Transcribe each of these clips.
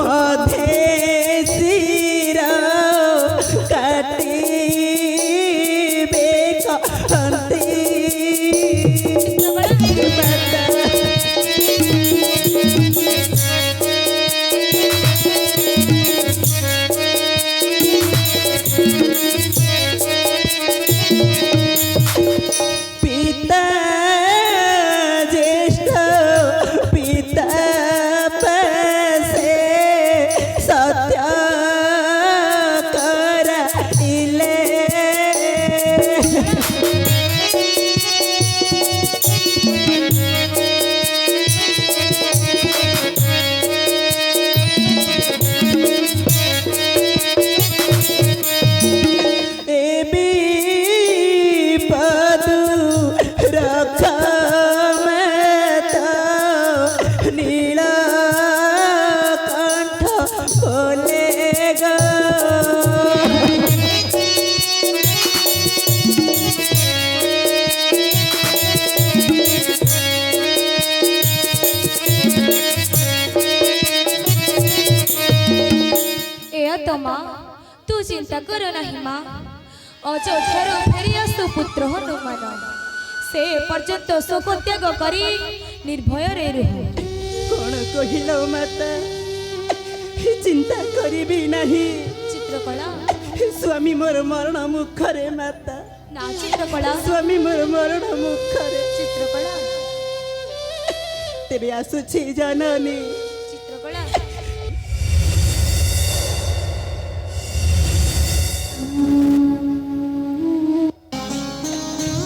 मधेसीर काटिबे कहती माता। पिता ज्येष्ठ पिता पैसे सत्य कराइले। तू चिंता कर नहीं माँ अयोध्यार फेरी आसु पुत्र हनुमान से पर्यंत शोक त्याग करी निर्भय रे रुह। कौन कहिल माता चिंता करिबी नहीं। चित्रकला स्वामी मोर मरण मुखरे माता ना चित्रकला स्वामी मोर मरण मुखरे। चित्रकला तेरे आसुछि जननी। चित्रकला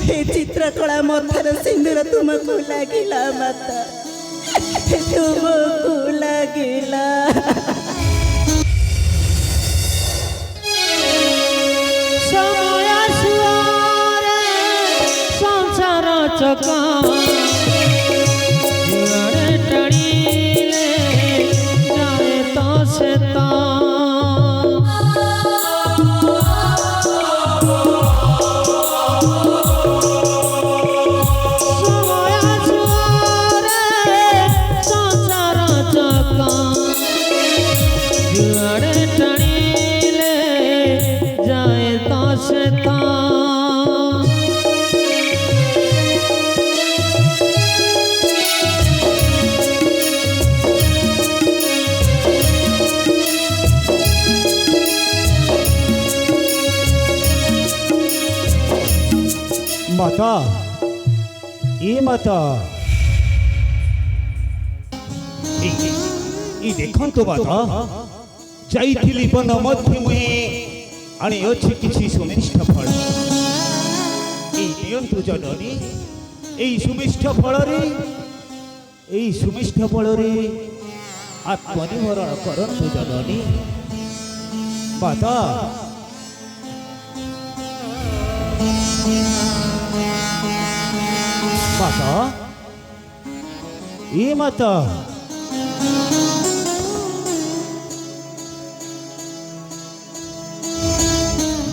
हे चित्रकला मथर सिंदूर तुमको लागिला माता तुमको लागिला। समय सुआरे संसार चका जुआरे टणीले जाए तो से तो माता ए माता देखो माता जाइथिली वन मध्य मुहे आनी अछि किछि सुमिष्ठ फल दियंतु जननी एई सुमिष्ठ फल रे आत्मनिर्भरण करंतु जननी। माता माता ए माता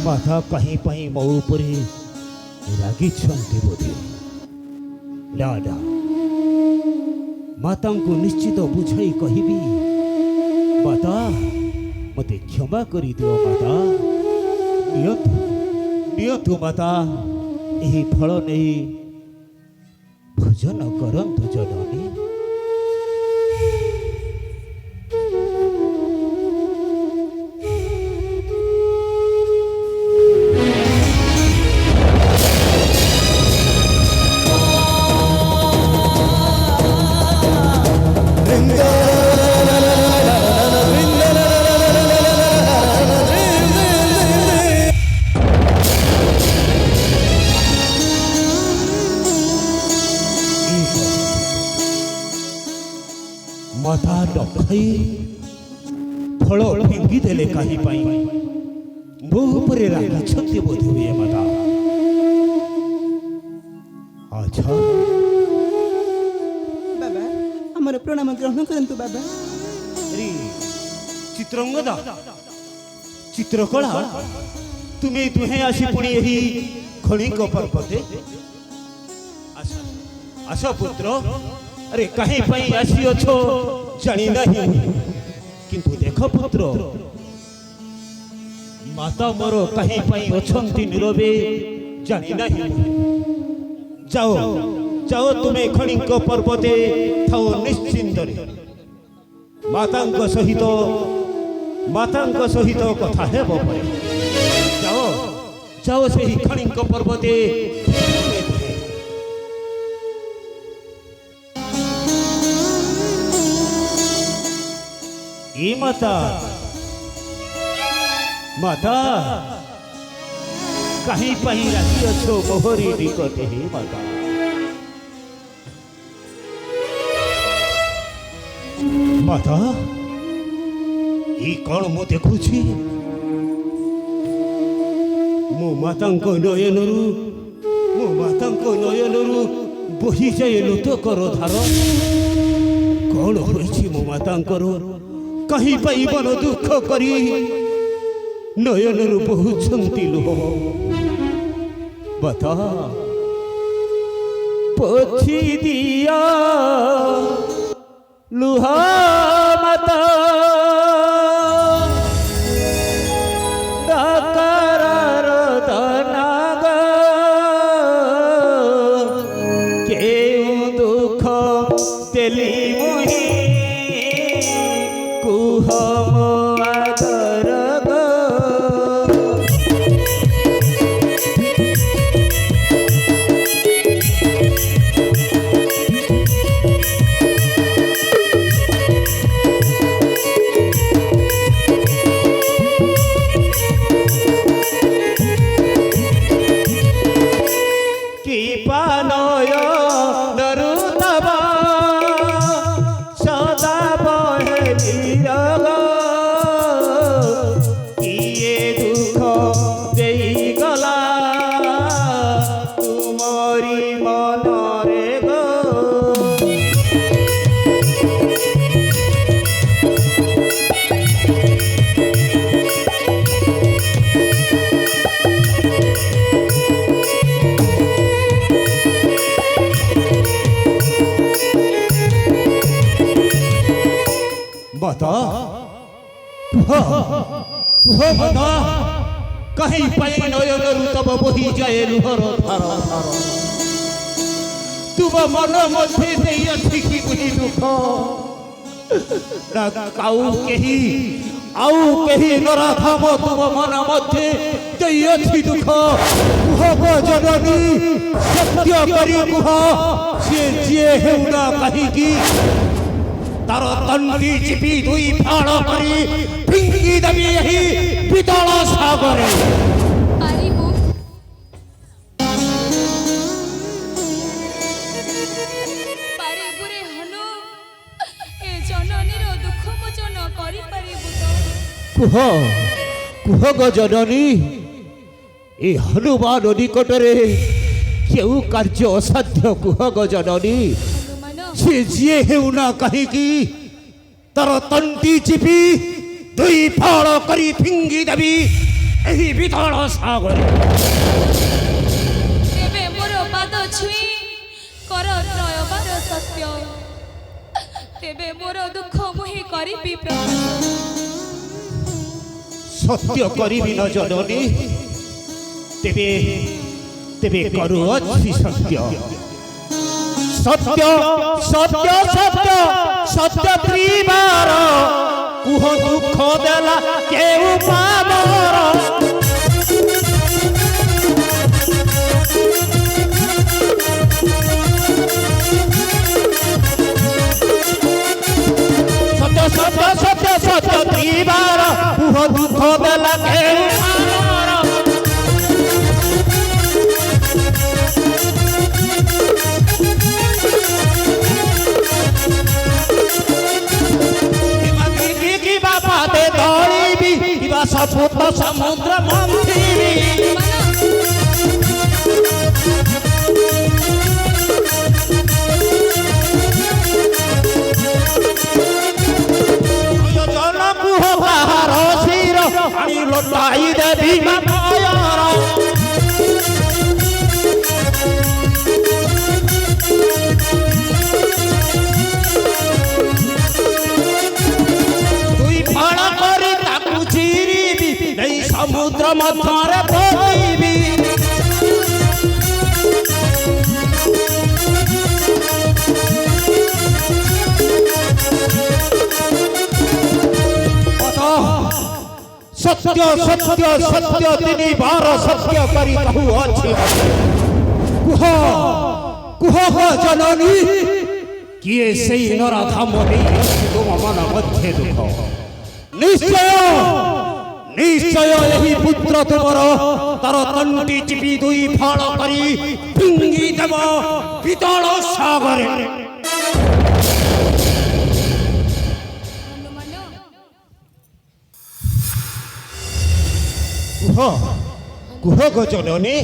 माता कहीं कहीं मो उपरे रागी बोधे लाडा माता को निश्चित बुझाई कहबी माता मते क्षमा करी दियो माता नियंतु माता यही फल नहीं भोजन करंतु जननी। माता डखाई फल फिंगी देले कहीं पाई मो उपरे रागी बोध हुए माता। अच्छा बाबा हमर प्रणाम ग्रहण करंतु बाबा। चित्रंगदा चित्रकला तुम्हें दुहे आसी पुणी यही खणिक पर्वते आस पुत्र अरे कहीं पाई आसी अछो जानी नहीं କିନ୍ତୁ ଦେଖ ପୁତ୍ର ମାତା ମୋର କାହିଁ ପାଇଁ ଅଛନ୍ତି ନୀରବେ ଜାଣି ନାହିଁ। ଯାଅ ଯାଅ ତୁମେ ଖଣିଙ୍କ ପର୍ବତେ ଥାଅ ନିଶ୍ଚିନ୍ତରେ। ମାତାଙ୍କ ସହିତ କଥା ହେବ ପରେ। ଯାଅ ଯାଅ ସେହି ଖଣିଙ୍କ ପର୍ବତେ। ଏ ମାତା ମାତା କାହିଁ ପାଇଁ ରାଗି ଅଛ ମୋହରି ନିକଟେ ହେ ମାତା? ମାତା ଏ କ'ଣ ମୁଁ ଦେଖୁଛି? ମୋ ମାତାଙ୍କ ନୟନରୁ ବହିଯାଏ ଲୋତକର ଧାର। କ'ଣ ହୋଇଛି ମୋ ମାତାଙ୍କର? କାହିଁ ପାଇଁ ମନ ଦୁଃଖ କରି ନୟନରୁ ବହୁଛନ୍ତି ଲୁହ? ମାତା ପୋଛି ଦିଅ ଲୁହ ମାତା, ଡାକରାର ଦନାଗ କେଉଁ ଦୁଃଖ ଦେଲି ମୁହିଁ କୁହ ମୋ ଆଦର ଗୋ। কি পানয় নরুতব সদা বহে বিরগ, কিয়ে দুঃখ দেই গলা তুমরি মনরে গো। माता कुह माता कहीं पाई नयनरु तब बही जाए लुहर धार धार। तुम मन मध्य देई अछि कि बुझी दुख ना काऊ केही नराधाम तुम मन मध्य देई अछि दुख। कुह गो जननी सत्य करी कुह से जिए हेउना कहीं की तार तंडी चिपी दुई फाड़ करी फिंगी दबी यही पितल सागरे। পারিব পারিবরে হনু এ জননীর দুঃখ মোচন করি পারিব তো? কুহ গো জননী এ হনুমান নিকটরে কেউ কার্য অসাধ্য কুহ গো জননী। হনুমান সে যিয়ে হেউনা কাহিকি তার তন্টি চিপি দুই ফাড় করি ফিঙ্গি দেবি এই বিতল সাগরে। তেবে মোর পাদ ছুঁই কর ত্রয়বার সত্য, তেবে মোর দুঃখ মুহি করিবি প্রকাশ। সত্য করিবি ন জননী, তেবে তেবে করু অছি সত্য। সত্য সত্য সত্য সত্য ত্রিবার কুহ দুঃখ দেলা কেউ পাবর। সত্য সত্য সত্য সত্য ত্রিবার কুহ দুঃখ দেলা কেউ পাবর। সপুত সমুদ্র মন্থিবি জন কুহ কাহার শির আনি লটাই দেবি মায়ার। দুই ସମୁଦ୍ର ମଧ୍ୟରେ ପଡ଼ିବି सत्य सत्य सत्य तिनी बार सत्य करी कहू अछि कुह कुह जननी किए सेई नराधाम नहीं तुम मन मध्य दुख निश्चय निश्चय यही पुत्र तुमर तार तंटी चिपी दुई फाड़ करी पिंगी देव पितल सागर कुह कुह जननी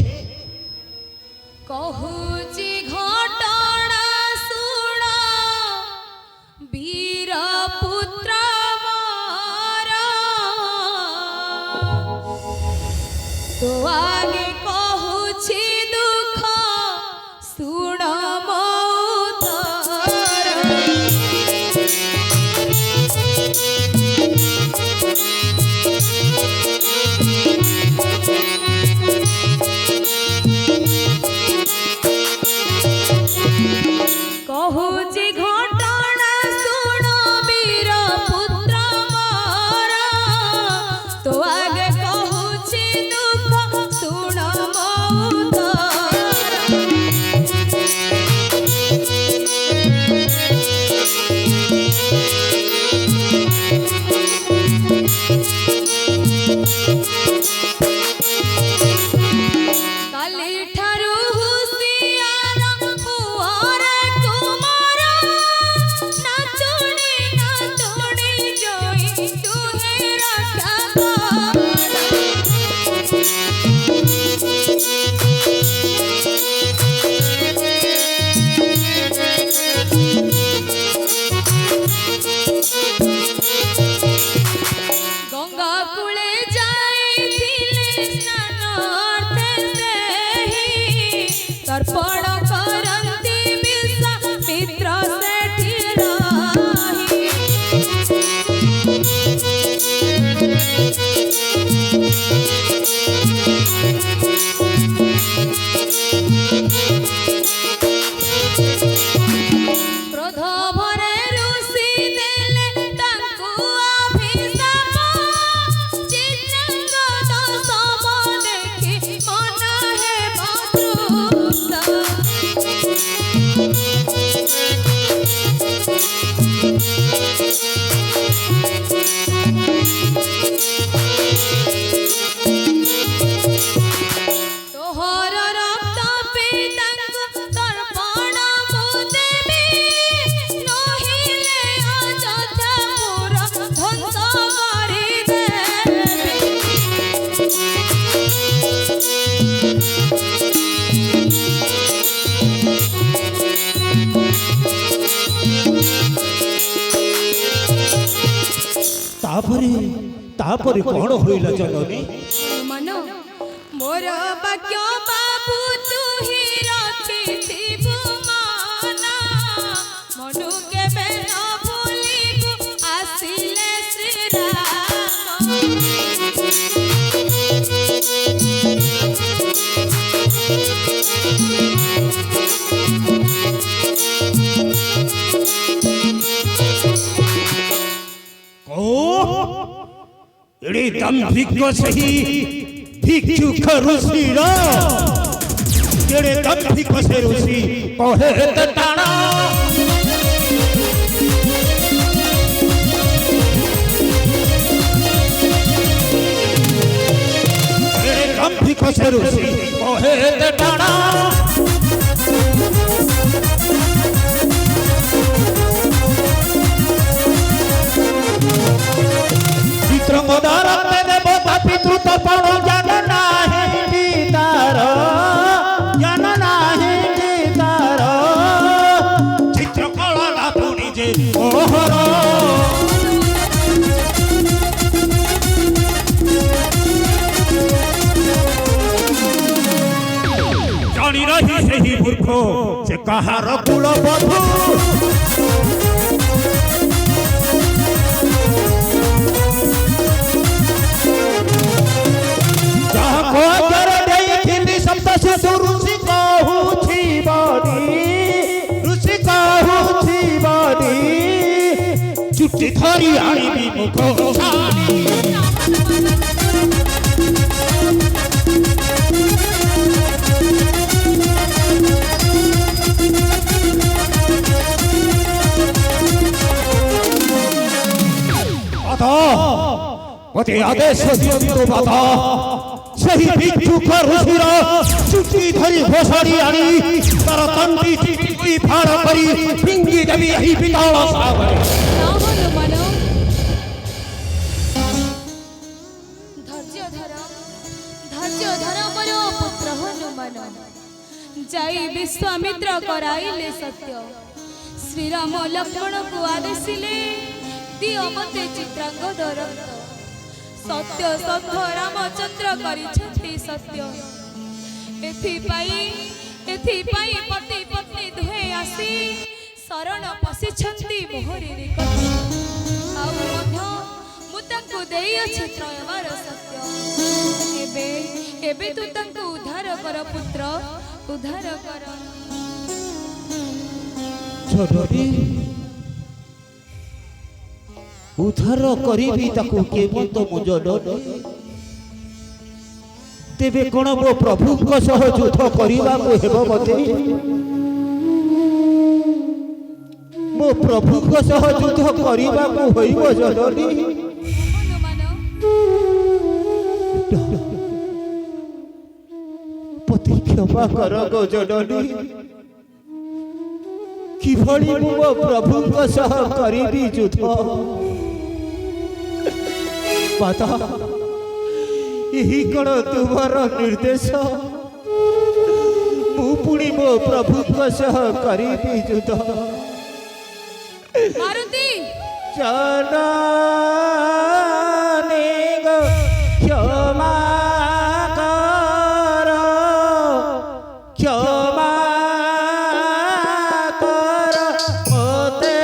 कहुची घटना सुण वीर पुत्र मोर तो आगे कहुची दुख सुण मोर कहुची घटना सुण वीर पुत्र मोर तो आगे कहुची दुख सुण मोर काली ठारू हुसियार हुआरे कुमार नाचुनी नाचुनी जोई तुहे रक्षा गंगा कूले जाइथिले स्नानार्थे सेहि तर्पण करन्ति विश्वामित्र सेठि राहि क्रोध भरे ऋषि देले तांकु अभिशाप चिन्नंग दशम देखि मन हेब तोहर रक्त पितांग तर्पण मु देबी नहिले अयोध्यापुर ध्वंस करि देबी तापरे कौन होइला जननी मन मोर वाक्य बाबू तू ही रखिथिबु माना मनु केबे न भूलिबु आसिले श्री एड़े दंभिक सही भिक्षुक ऋषि रा एड़े दंभिक से ऋषि कहे त टाणा एड़े दंभिक से ऋषि कहे त टाणा चित्रंगदार देवता पितृ तपण ज्ञान नाही तार ज्ञान नाही तार चित्रकला नाथुनी जे ओहर जानी रही सही मूर्ख से कहार कुल बधू ଚୁଟି ଧରି ଆଣିବି ମୁଖ ଛାଡ଼ି ମୋତେ ଆଦେଶ ଦିଅନ୍ତୁ ମାତା ସେହି ଭିକ୍ଷୁକ ଋଷିର ଚୁଟି ଧରି ଘୋଷାଡ଼ି ଆଣି ତାର ତଣ୍ଟି ଚିଟି ଫାଡ଼ କରି ଫିଙ୍ଗି ଦେବି ଏହି ପିତଳ ସାଗରରେ। ନା ହନୁମାନ, ଧୈର୍ଯ୍ୟ ଧର ମୋର ପୁତ୍ର ହନୁମାନ। ଯାଇ ବିଶ୍ୱାମିତ୍ର କରାଇଲେ ସତ୍ୟ, ଶ୍ରୀରାମ ଲକ୍ଷ୍ମଣକୁ ଆଦେଶିଲେ ଦିଅ ମତେ ଚିତ୍ରାଙ୍ଗଦ ରକ୍ତ। ସତ୍ୟ ସତ୍ୟ ରାମଚନ୍ଦ୍ର କରିଛନ୍ତି ସତ୍ୟ। ଏଥିପାଇଁ ପତି ପତ୍ନୀ ଦୁହେଁ ଆସି ଶରଣ ପଶିଛନ୍ତି ମୋହରି ନିକଟ। ଆଉ ମଧ୍ୟ ମୁଁ ତାଙ୍କୁ ଦେଇଅଛି ତ୍ରୟବାର ସତ୍ୟ। ଏବେ ତୁ ତାଙ୍କୁ ଉଦ୍ଧାର କର ପୁତ୍ର, ଉଦ୍ଧାର କର। ଉଦ୍ଧାର କରିବି ତାକୁ କେବଳ ମୁଁ ଜନନୀ। ତେବେ କଣ ମୋ ପ୍ରଭୁଙ୍କ ସହ ଯୁଦ୍ଧ କରିବାକୁ ହେବ ମୋତେ? ମୋ ପ୍ରଭୁଙ୍କ ସହ ଯୁଦ୍ଧ କରିବାକୁ ହୋଇବ ଜନନୀ। ହନୁମାନ, ପତି କ୍ଷମା କର ଗୋ ଜନନୀ। କିଭଳି ମୁଁ ମୋ ପ୍ରଭୁଙ୍କ ସହ କରିବି ଯୁଦ୍ଧ? ମାତା, ଏହି କଣ ତୁମର ନିର୍ଦ୍ଦେଶ? ମୁଁ ପୁଣି ମୋ ପ୍ରଭୁଙ୍କ ସହ କରିବି ଯୁଦ୍ଧ? ମାରୁତି ଜନନୀ ଗୋ କ୍ଷମା କର, କ୍ଷମା କର ମୋତେ।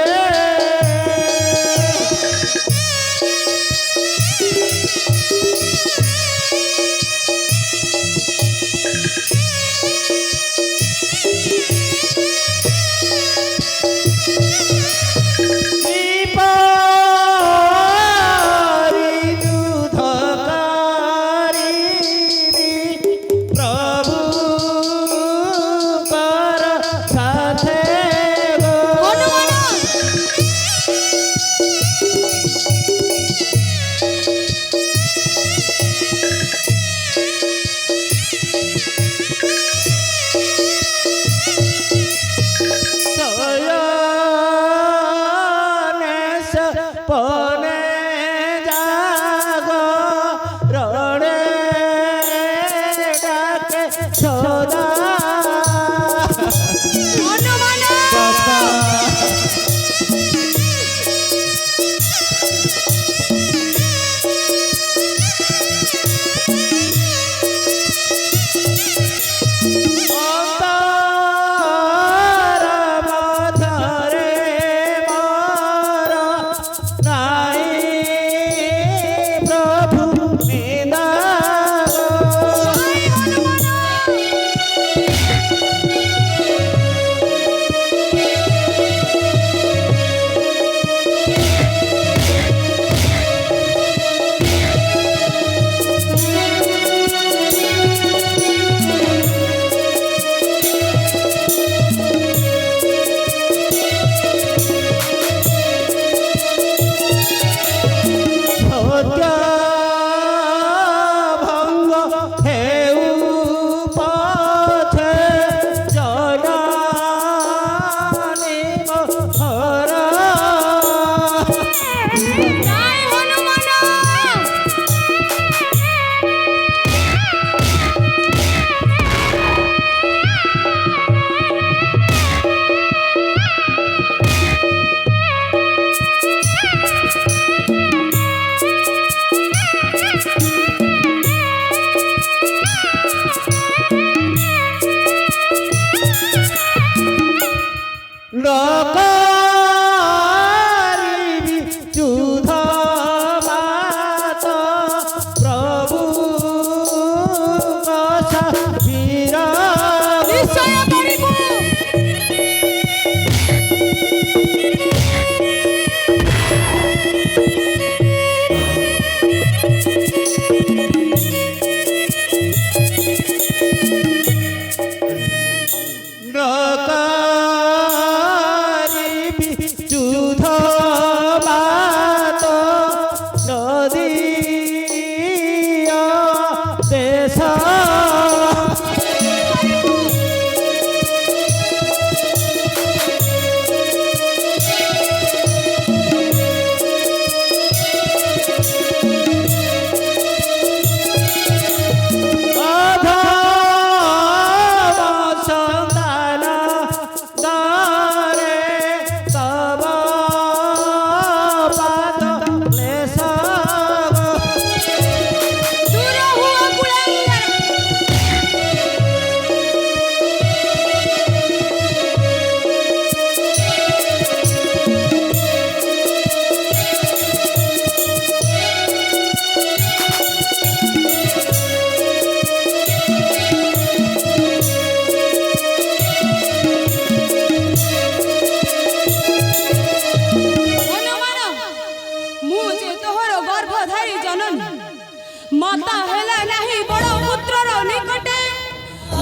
माता हेला नहीं बड़ पुत्रर निकटे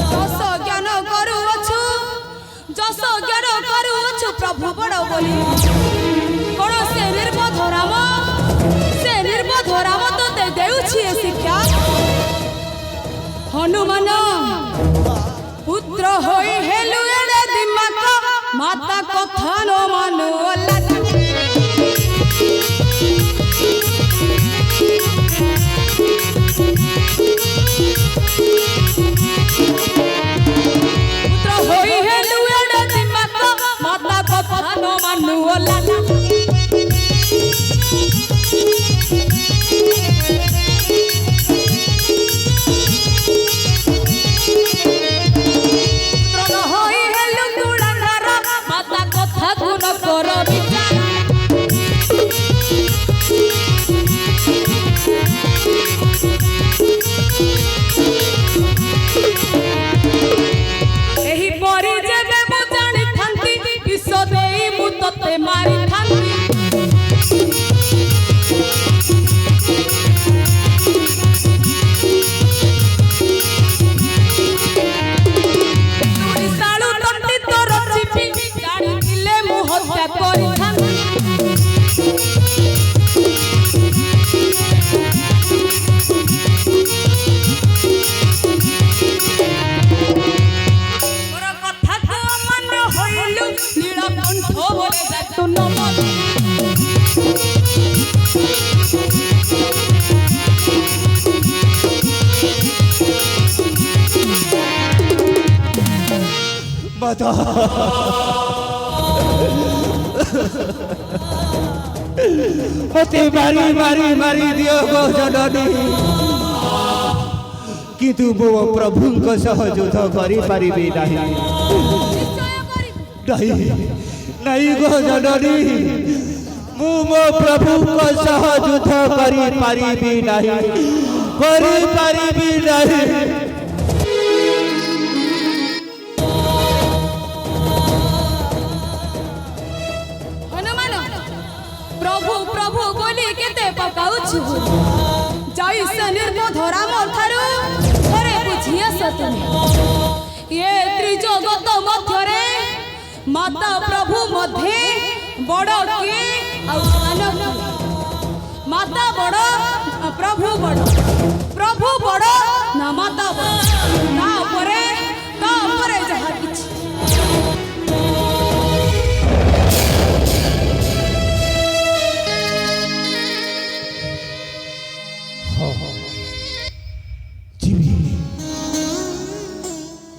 जस ज्ञान करूछु प्रभु बड़ बोली कौन से निर्बोध राम तो देउछि ए शिक्षा हनुमान पुत्र होई हेलु एड़े दिमाग माता कथा न मानु पुत्र होई हेलु एड़े दिमाग माता कथा न मानु मारी थांती सालू तंती तोर चिपी जानी दिले मुह हत्या करी थांती मोर कथा को अमान्य होइलु नीलकंठ बोले जातु नमन माता मते मारी दियो गो जननी किंतु मो प्रभु सह युद्ध करि पारिबे नहीं गो जननी मु मो प्रभु सह युद्ध करि पारिबे नहीं प्रभु बोली केते पकाउछु जाई से निर्बोध राम थारु थरे बुझिया सतने ये त्रिजगत मध्यरे माता प्रभु मध्ये बड़ के आ सानो माता बड़ प्रभु बड़ ना माता बड़ ना परे जहा किछि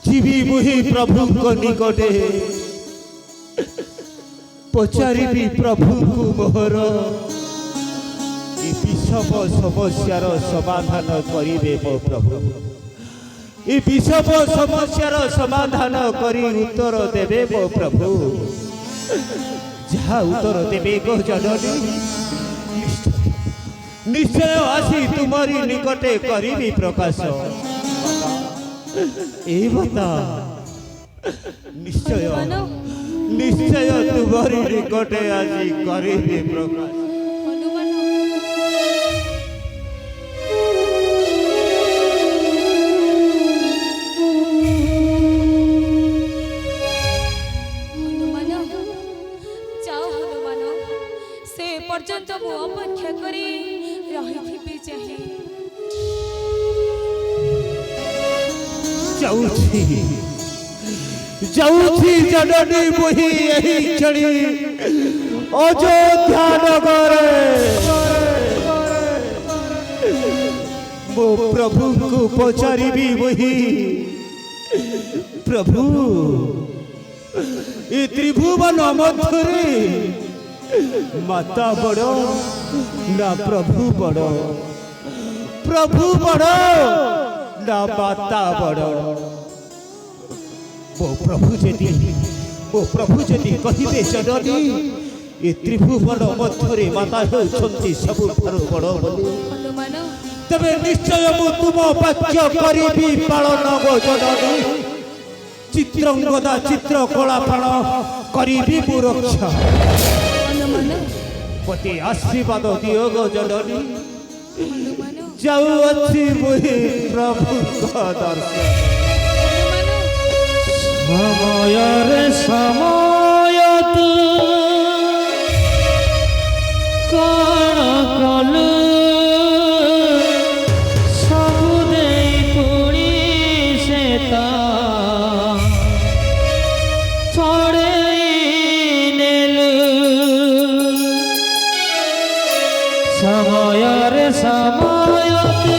जीवी मुहि प्रभु को निकटे पचारि प्रभु को मोहर विषम समस्यार समाधान करिबे मो प्रभु ए विषम समस्यार समाधान करी उत्तर देबे मो प्रभु जहा उत्तर देबे गो जननी निश्चय आसी तुम्हारी निकटे करिबी प्रकाश ए बता निश्चय तुम्हारी निकटे आसी करिबी प्रकाश पर्यंत मु अपेक्षा करी रही चाहे जाऊथी जननी मुहि एही क्षणी अयोध्या नगरे मो प्रभु को पचारिबी मुहि प्रभु ए त्रिभुवन मध्यरे माता बड़ ना प्रभु बड़ ना माता बड़ मो प्रभु जदि कहिबे जननी ए त्रिभुवन मध्यरे माता हेउछंती सबुठारु बड़ बोली तबे निश्चय मु तुम वाक्य करिबी पालन गो जननी चित्रंगदा चित्रकला प्राण करिबी मु रक्षा पति आशीर्वाद दियो गो जननी ହନୁମାନ ଯାଉଅଛି ମୁହିଁ ପ୍ରଭୁଙ୍କ ଦର୍ଶନ। ସମୟରେ ସମୟ ତୁ କଣ କଲୁ ସବୁ ଦେଇ ପୁଣି ସେ ତ ଛଡ଼େଇ ନେଲୁ। ସମୟରେ ସମୟ ତୁ